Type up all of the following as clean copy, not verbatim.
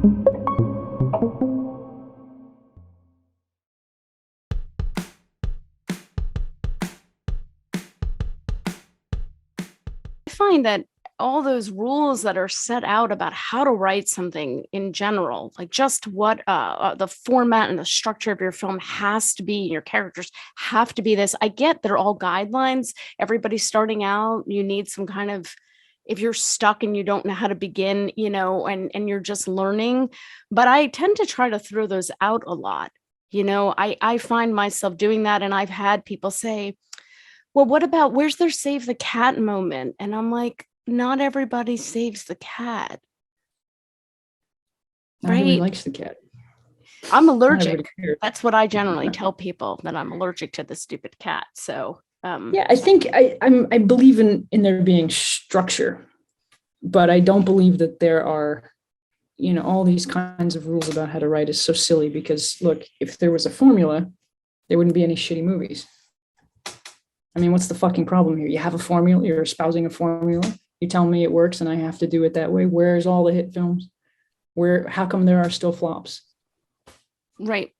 I find that all those rules that are set out about how to write something in general, like just what the format and the structure of your film has to be, your characters have to be this. I get they're all guidelines. Everybody's starting out. You need some kind of, if you're stuck and you don't know how to begin, and you're just learning. But I tend to try to throw those out a lot. I find myself doing that, and I've had people say, well, what about where's their save the cat moment? And I'm like, not everybody saves the cat, Not everybody right? likes the cat. I'm Not everybody allergic. cares. That's what I generally tell people, that I'm allergic to the stupid cat. So, Yeah, I think I believe in there being structure, but I don't believe that there are, all these kinds of rules about how to write is so silly because look, if there was a formula, there wouldn't be any shitty movies. I mean, what's the fucking problem here? You have a formula, you're espousing a formula. You tell me it works and I have to do it that way. Where's all the hit films? How come there are still flops? right.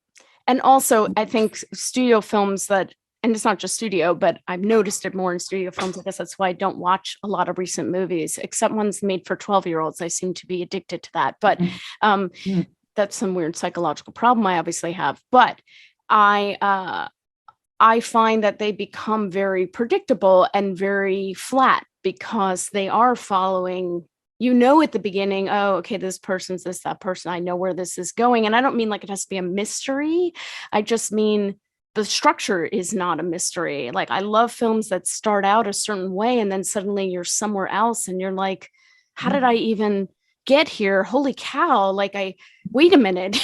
And also, I think studio films and it's not just studio, but I've noticed it more in studio films. I guess that's why I don't watch a lot of recent movies, except ones made for 12-year-olds. I seem to be addicted to that. But that's some weird psychological problem I obviously have. But I find that they become very predictable and very flat because they are following, at the beginning, oh, okay, this person's this, that person. I know where this is going. And I don't mean like it has to be a mystery. I just mean the structure is not a mystery. Like I love films that start out a certain way and then suddenly you're somewhere else and you're like, how did I even get here? Holy cow. Wait a minute,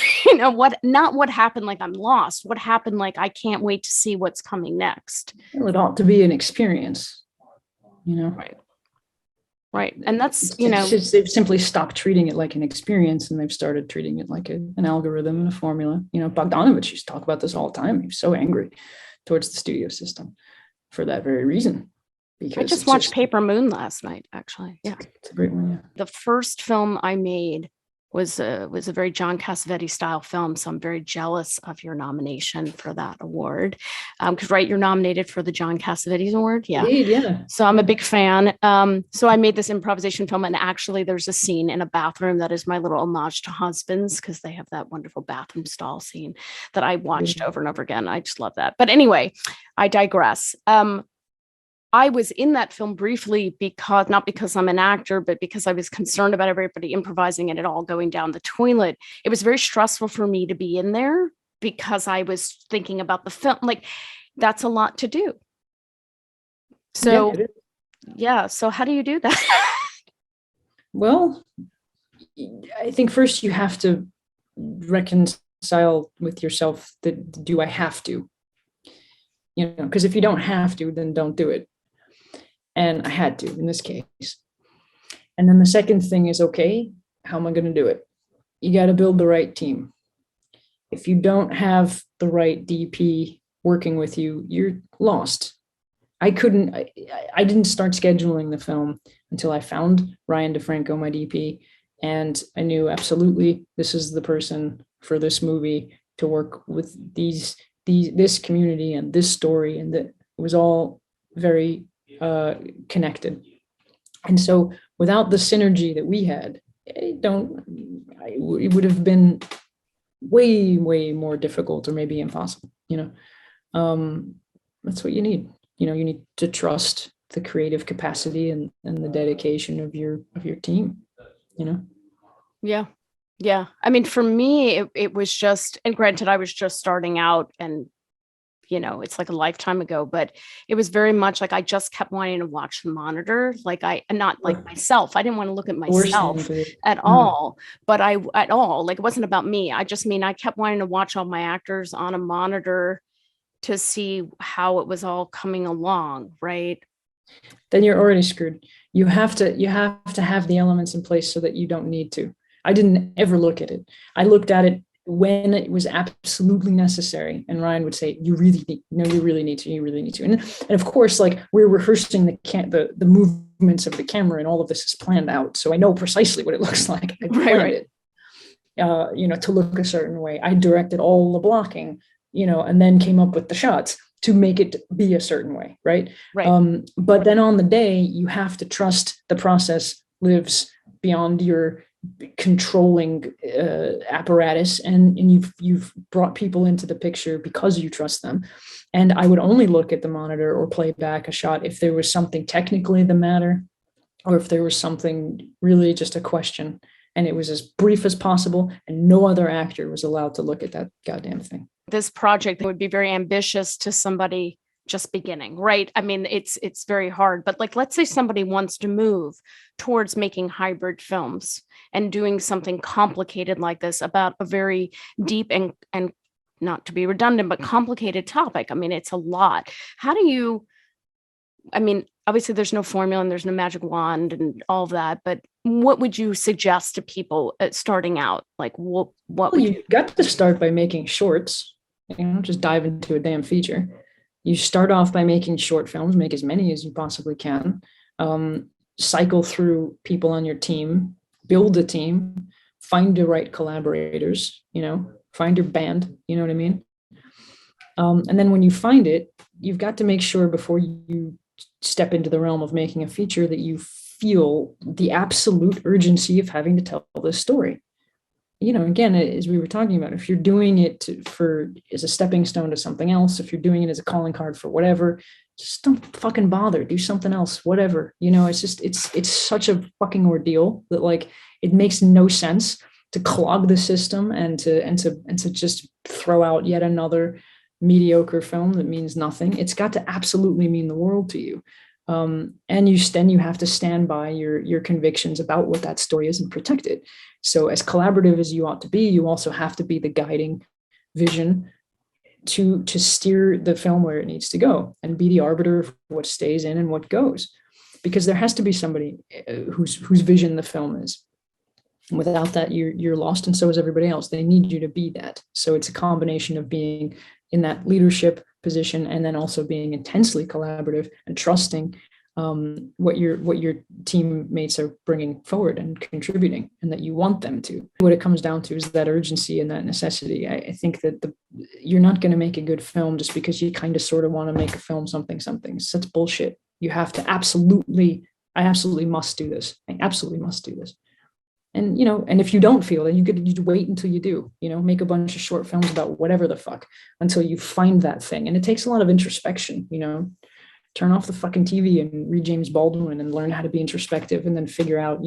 not what happened, like I'm lost. What happened, like I can't wait to see what's coming next. Well, it ought to be an experience, Right. And that's, they've simply stopped treating it like an experience and they've started treating it like an algorithm and a formula. Bogdanovich used to talk about this all the time. He was so angry towards the studio system for that very reason. Because I just watched Paper Moon last night, actually. Yeah. It's a great one, yeah. The first film I made was a very John Cassavetes style film. So I'm very jealous of your nomination for that award. Because, right, you're nominated for the John Cassavetes Award. Yeah. Indeed, yeah. So I'm a big fan. So I made this improvisation film, and actually there's a scene in a bathroom that is my little homage to Husbands, because they have that wonderful bathroom stall scene that I watched over and over again. I just love that. But anyway, I digress. I was in that film briefly not because I'm an actor, but because I was concerned about everybody improvising and it all going down the toilet. It was very stressful for me to be in there because I was thinking about the film. Like, that's a lot to do. So, yeah. So how do you do that? Well, I think first you have to reconcile with yourself that, do I have to? Because if you don't have to, then don't do it. And I had to in this case. And then the second thing is, okay, how am I going to do it? You got to build the right team. If you don't have the right DP working with you, you're lost. I didn't start scheduling the film until I found Ryan DeFranco, my DP, and I knew absolutely this is the person for this movie to work with this community and this story, and that it was all very connected. And so without the synergy that we had, it would have been way, way more difficult or maybe impossible. That's what you need. You need to trust the creative capacity and the dedication of your team. Yeah. I mean, for me, it was just, and granted, I was just starting out, and it's like a lifetime ago, but it was very much like I just kept wanting to watch the monitor. Like not like myself. I didn't want to look at myself at all, but like it wasn't about me. I kept wanting to watch all my actors on a monitor to see how it was all coming along. Right. Then you're already screwed. You have to have the elements in place so that you don't need to. I didn't ever look at it. I looked at it when it was absolutely necessary. And Ryan would say, you really need to. And of course, like, we're rehearsing the movements of the camera and all of this is planned out. So I know precisely what it looks like. I planned it. to look a certain way. I directed all the blocking, and then came up with the shots to make it be a certain way, right? Right. But then on the day, you have to trust the process lives beyond your controlling apparatus, and you've brought people into the picture because you trust them. And I would only look at the monitor or play back a shot if there was something technically the matter, or if there was something really just a question, and it was as brief as possible, and no other actor was allowed to look at that goddamn thing. This project would be very ambitious to somebody just beginning, right? I mean, it's very hard, but like, let's say somebody wants to move towards making hybrid films and doing something complicated like this about a very deep and not to be redundant, but complicated topic. I mean, it's a lot. How do you, I mean, obviously there's no formula and there's no magic wand and all of that, but what would you suggest to people starting out? Like, what Well, would you got to start by making shorts, just dive into a damn feature. You start off by making short films, make as many as you possibly can, cycle through people on your team, build a team, find the right collaborators, find your band, you know what I mean? And then when you find it, you've got to make sure before you step into the realm of making a feature that you feel the absolute urgency of having to tell this story. Again, as we were talking about, if you're doing it as a stepping stone to something else, if you're doing it as a calling card for whatever, just don't fucking bother. Do something else, whatever. It's such a fucking ordeal that, like, it makes no sense to clog the system and to just throw out yet another mediocre film that means nothing. It's got to absolutely mean the world to you. And you have to stand by your convictions about what that story is and protect it. So as collaborative as you ought to be, you also have to be the guiding vision to steer the film where it needs to go and be the arbiter of what stays in and what goes, because there has to be somebody whose vision the film is. Without that, you're lost, and so is everybody else. They need you to be that. So it's a combination of being in that leadership position and then also being intensely collaborative and trusting what your teammates are bringing forward and contributing, and that you want them to. What it comes down to is that urgency and that necessity. I think that you're not going to make a good film just because you kind of sort of want to make a film something. That's bullshit. You have to I absolutely must do this. I absolutely must do this. And, and if you don't feel that, you wait until you do, make a bunch of short films about whatever the fuck until you find that thing. And it takes a lot of introspection, turn off the fucking TV and read James Baldwin and learn how to be introspective, and then figure out,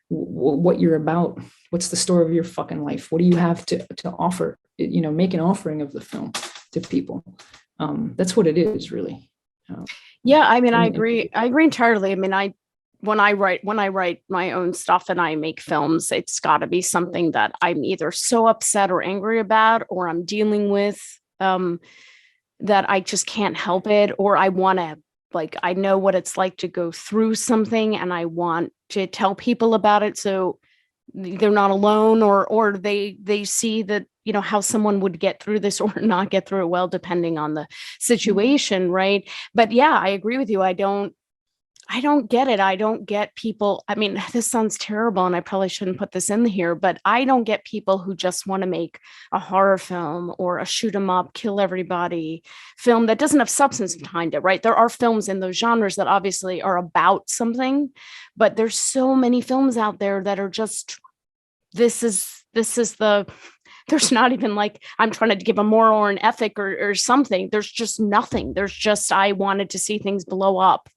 what you're about. What's the story of your fucking life? What do you have to offer? Make an offering of the film to people. That's what it is, really. Yeah, I mean, I agree entirely. I mean, when I write my own stuff and I make films, it's got to be something that I'm either so upset or angry about, or I'm dealing with, that I just can't help it, or I want to, like, I know what it's like to go through something and I want to tell people about it so they're not alone, or they see that, how someone would get through this or not get through it well, depending on the situation, right? But yeah, I agree with you. I don't get it. I don't get people. I mean, this sounds terrible and I probably shouldn't put this in here, but I don't get people who just want to make a horror film or a shoot 'em up, kill everybody film that doesn't have substance behind it, right? There are films in those genres that obviously are about something, but there's so many films out there that are just, this is there's not even like, I'm trying to give a moral or an ethic or something. There's just nothing. There's just, I wanted to see things blow up.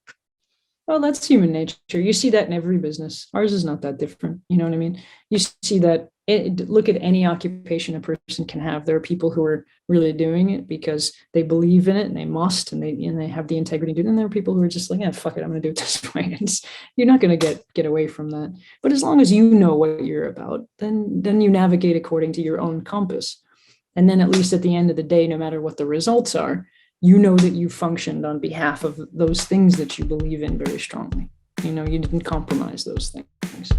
Well, that's human nature. You see that in every business. Ours is not that different. You know what I mean? You see that. Look at any occupation a person can have. There are people who are really doing it because they believe in it and they must, and they have the integrity to do it. And there are people who are just like, yeah, fuck it, I'm going to do it this way. You're not going to get away from that. But as long as you know what you're about, then you navigate according to your own compass. And then at least at the end of the day, no matter what the results are, you know that you functioned on behalf of those things that you believe in very strongly. You didn't compromise those things.